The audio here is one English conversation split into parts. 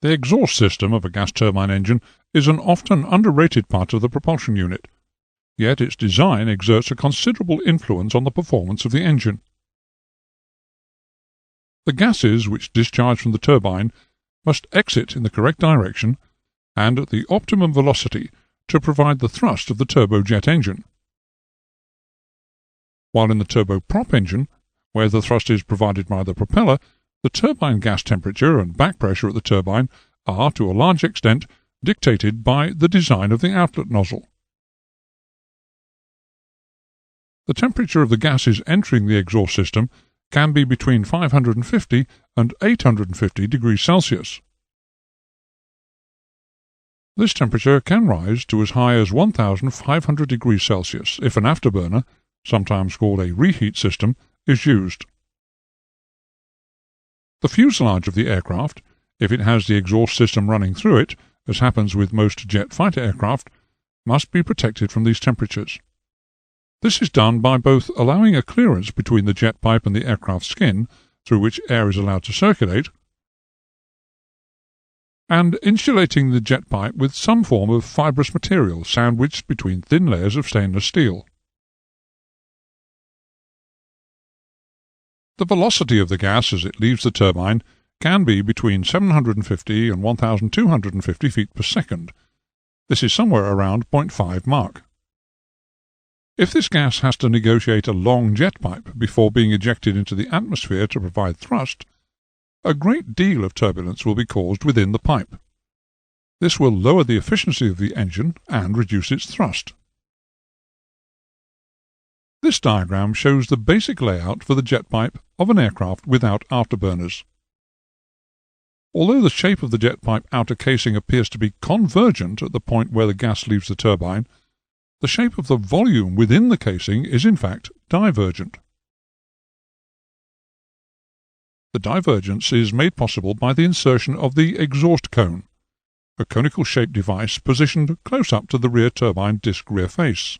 The exhaust system of a gas turbine engine is an often underrated part of the propulsion unit, yet its design exerts a considerable influence on the performance of the engine. The gases which discharge from the turbine must exit in the correct direction and at the optimum velocity to provide the thrust of the turbojet engine. While in the turboprop engine, where the thrust is provided by the propeller, the turbine gas temperature and back pressure at the turbine are, to a large extent, dictated by the design of the outlet nozzle. The temperature of the gases entering the exhaust system can be between 550 and 850 degrees Celsius. This temperature can rise to as high as 1,500 degrees Celsius if an afterburner, sometimes called a reheat system, is used. The fuselage of the aircraft, if it has the exhaust system running through it, as happens with most jet fighter aircraft, must be protected from these temperatures. This is done by both allowing a clearance between the jet pipe and the aircraft skin, through which air is allowed to circulate, and insulating the jet pipe with some form of fibrous material sandwiched between thin layers of stainless steel. The velocity of the gas as it leaves the turbine can be between 750 and 1,250 feet per second. This is somewhere around 0.5 Mach. If this gas has to negotiate a long jet pipe before being ejected into the atmosphere to provide thrust, a great deal of turbulence will be caused within the pipe. This will lower the efficiency of the engine and reduce its thrust. This diagram shows the basic layout for the jet pipe of an aircraft without afterburners. Although the shape of the jet pipe outer casing appears to be convergent at the point where the gas leaves the turbine, the shape of the volume within the casing is in fact divergent. The divergence is made possible by the insertion of the exhaust cone, a conical-shaped device positioned close up to the rear turbine disc rear face.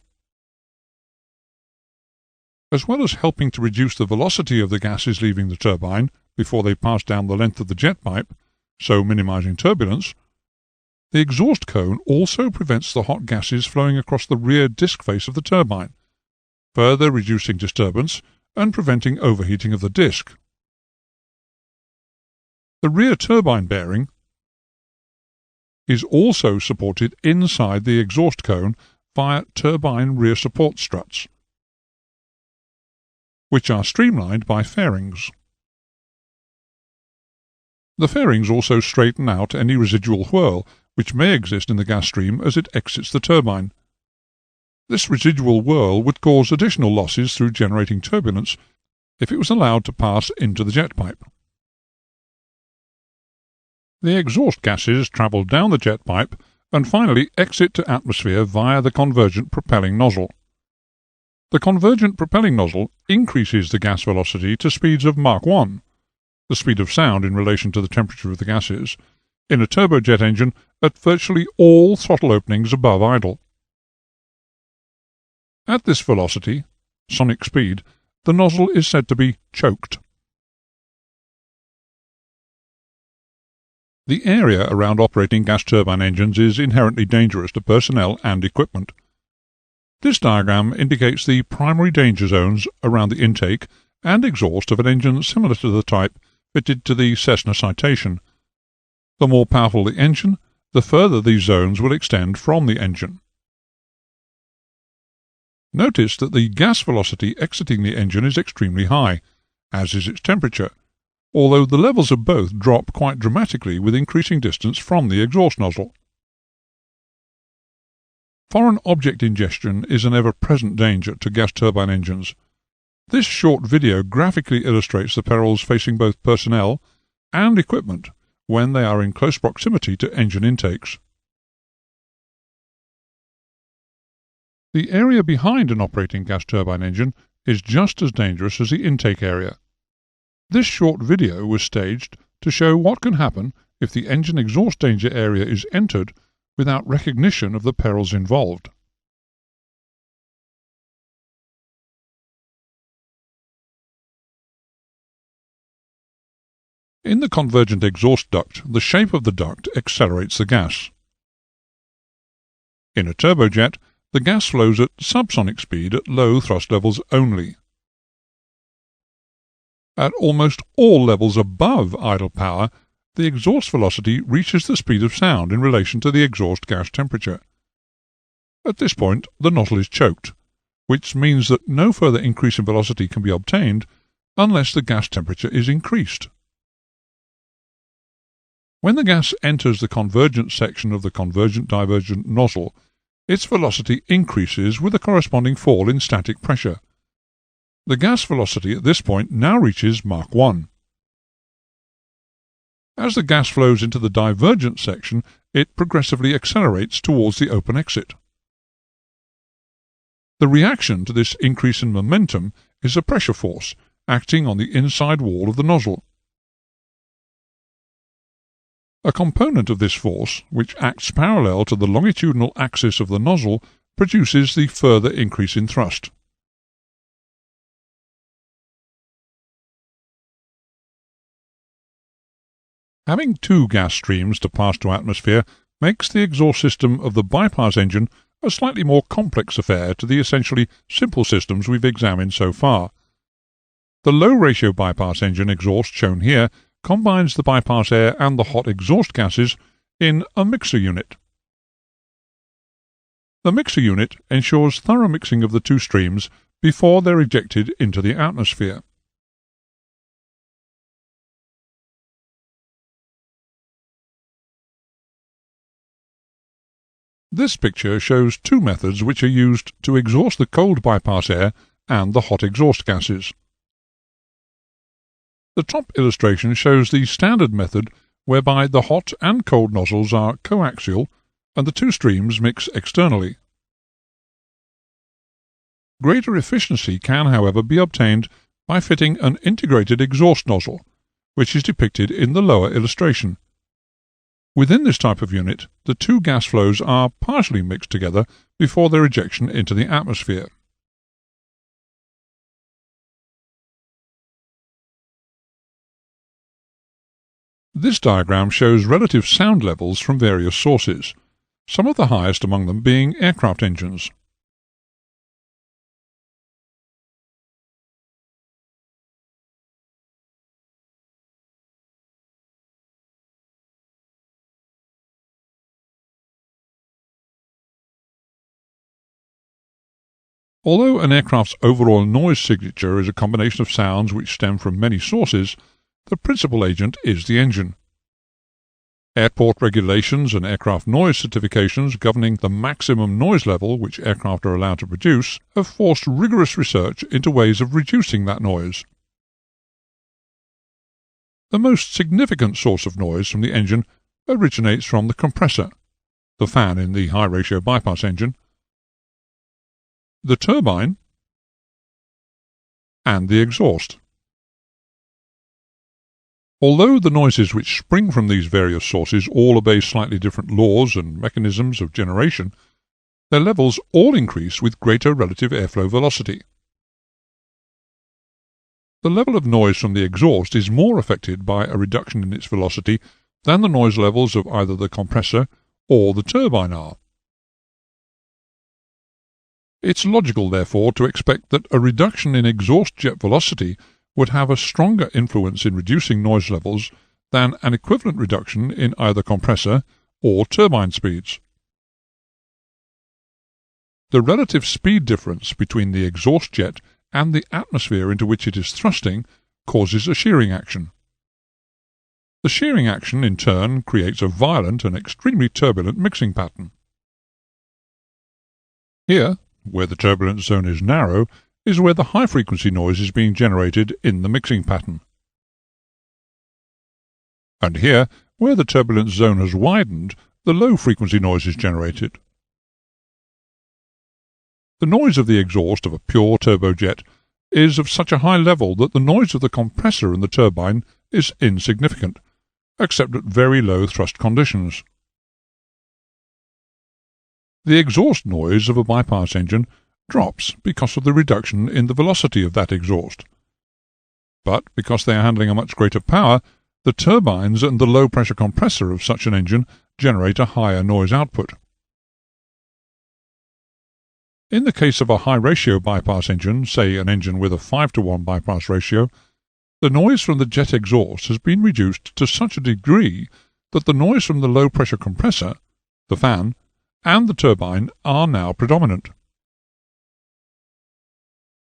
As well as helping to reduce the velocity of the gases leaving the turbine before they pass down the length of the jet pipe, so minimizing turbulence, the exhaust cone also prevents the hot gases flowing across the rear disc face of the turbine, further reducing disturbance and preventing overheating of the disc. The rear turbine bearing is also supported inside the exhaust cone via turbine rear support struts, which are streamlined by fairings. The fairings also straighten out any residual whirl which may exist in the gas stream as it exits the turbine. This residual whirl would cause additional losses through generating turbulence if it was allowed to pass into the jet pipe. The exhaust gases travel down the jet pipe and finally exit to atmosphere via the convergent propelling nozzle. The convergent propelling nozzle increases the gas velocity to speeds of Mach 1, the speed of sound in relation to the temperature of the gases, in a turbojet engine at virtually all throttle openings above idle. At this velocity, sonic speed, the nozzle is said to be choked. The area around operating gas turbine engines is inherently dangerous to personnel and equipment. This diagram indicates the primary danger zones around the intake and exhaust of an engine similar to the type fitted to the Cessna Citation. The more powerful the engine, the further these zones will extend from the engine. Notice that the gas velocity exiting the engine is extremely high, as is its temperature, although the levels of both drop quite dramatically with increasing distance from the exhaust nozzle. Foreign object ingestion is an ever-present danger to gas turbine engines. This short video graphically illustrates the perils facing both personnel and equipment when they are in close proximity to engine intakes. The area behind an operating gas turbine engine is just as dangerous as the intake area. This short video was staged to show what can happen if the engine exhaust danger area is entered without recognition of the perils involved. In the convergent exhaust duct, the shape of the duct accelerates the gas. In a turbojet, the gas flows at subsonic speed at low thrust levels only. At almost all levels above idle power, the exhaust velocity reaches the speed of sound in relation to the exhaust gas temperature. At this point, the nozzle is choked, which means that no further increase in velocity can be obtained unless the gas temperature is increased. When the gas enters the convergent section of the convergent-divergent nozzle, its velocity increases with a corresponding fall in static pressure. The gas velocity at this point now reaches Mach 1. As the gas flows into the divergent section, it progressively accelerates towards the open exit. The reaction to this increase in momentum is a pressure force acting on the inside wall of the nozzle. A component of this force, which acts parallel to the longitudinal axis of the nozzle, produces the further increase in thrust. Having two gas streams to pass to atmosphere makes the exhaust system of the bypass engine a slightly more complex affair to the essentially simple systems we've examined so far. The low-ratio bypass engine exhaust shown here combines the bypass air and the hot exhaust gases in a mixer unit. The mixer unit ensures thorough mixing of the two streams before they're ejected into the atmosphere. This picture shows two methods which are used to exhaust the cold bypass air and the hot exhaust gases. The top illustration shows the standard method whereby the hot and cold nozzles are coaxial and the two streams mix externally. Greater efficiency can, however, be obtained by fitting an integrated exhaust nozzle, which is depicted in the lower illustration. Within this type of unit, the two gas flows are partially mixed together before their ejection into the atmosphere. This diagram shows relative sound levels from various sources, some of the highest among them being aircraft engines. Although an aircraft's overall noise signature is a combination of sounds which stem from many sources, the principal agent is the engine. Airport regulations and aircraft noise certifications governing the maximum noise level which aircraft are allowed to produce have forced rigorous research into ways of reducing that noise. The most significant source of noise from the engine originates from the compressor, the fan in the high-ratio bypass engine, the turbine, and the exhaust. Although the noises which spring from these various sources all obey slightly different laws and mechanisms of generation, their levels all increase with greater relative airflow velocity. The level of noise from the exhaust is more affected by a reduction in its velocity than the noise levels of either the compressor or the turbine are. It's logical, therefore, to expect that a reduction in exhaust jet velocity would have a stronger influence in reducing noise levels than an equivalent reduction in either compressor or turbine speeds. The relative speed difference between the exhaust jet and the atmosphere into which it is thrusting causes a shearing action. The shearing action, in turn, creates a violent and extremely turbulent mixing pattern. Here, where the turbulence zone is narrow, is where the high-frequency noise is being generated in the mixing pattern. And here, where the turbulence zone has widened, the low-frequency noise is generated. The noise of the exhaust of a pure turbojet is of such a high level that the noise of the compressor and the turbine is insignificant, except at very low thrust conditions. The exhaust noise of a bypass engine drops because of the reduction in the velocity of that exhaust. But because they are handling a much greater power, The turbines and the low-pressure compressor of such an engine generate a higher noise output. In the case of a high-ratio bypass engine, say an engine with a 5:1 bypass ratio, the noise from the jet exhaust has been reduced to such a degree that the noise from the low-pressure compressor, the fan, and the turbine are now predominant.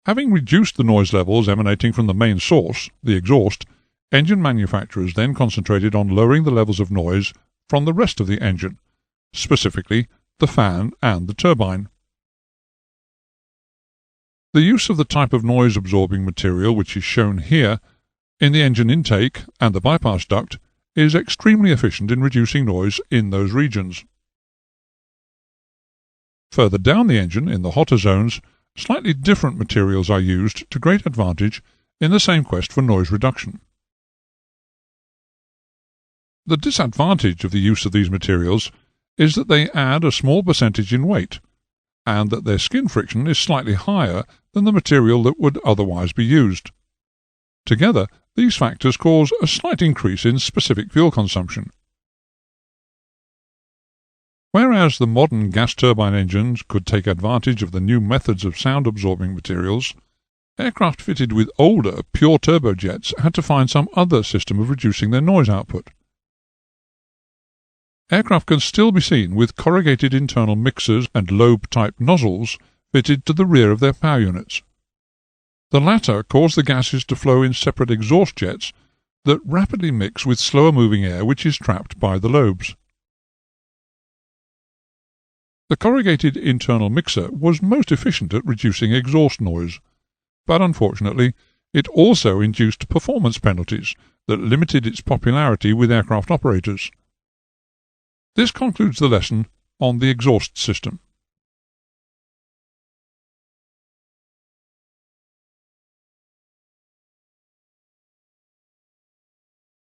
Having reduced the noise levels emanating from the main source, the exhaust, engine manufacturers then concentrated on lowering the levels of noise from the rest of the engine, specifically the fan and the turbine. The use of the type of noise-absorbing material which is shown here in the engine intake and the bypass duct is extremely efficient in reducing noise in those regions. Further down the engine, in the hotter zones, slightly different materials are used to great advantage in the same quest for noise reduction. The disadvantage of the use of these materials is that they add a small percentage in weight, and that their skin friction is slightly higher than the material that would otherwise be used. Together, these factors cause a slight increase in specific fuel consumption. Whereas the modern gas turbine engines could take advantage of the new methods of sound-absorbing materials, aircraft fitted with older, pure turbojets had to find some other system of reducing their noise output. Aircraft can still be seen with corrugated internal mixers and lobe-type nozzles fitted to the rear of their power units. The latter cause the gases to flow in separate exhaust jets that rapidly mix with slower-moving air which is trapped by the lobes. The corrugated internal mixer was most efficient at reducing exhaust noise, but unfortunately it also induced performance penalties that limited its popularity with aircraft operators. This concludes the lesson on the exhaust system.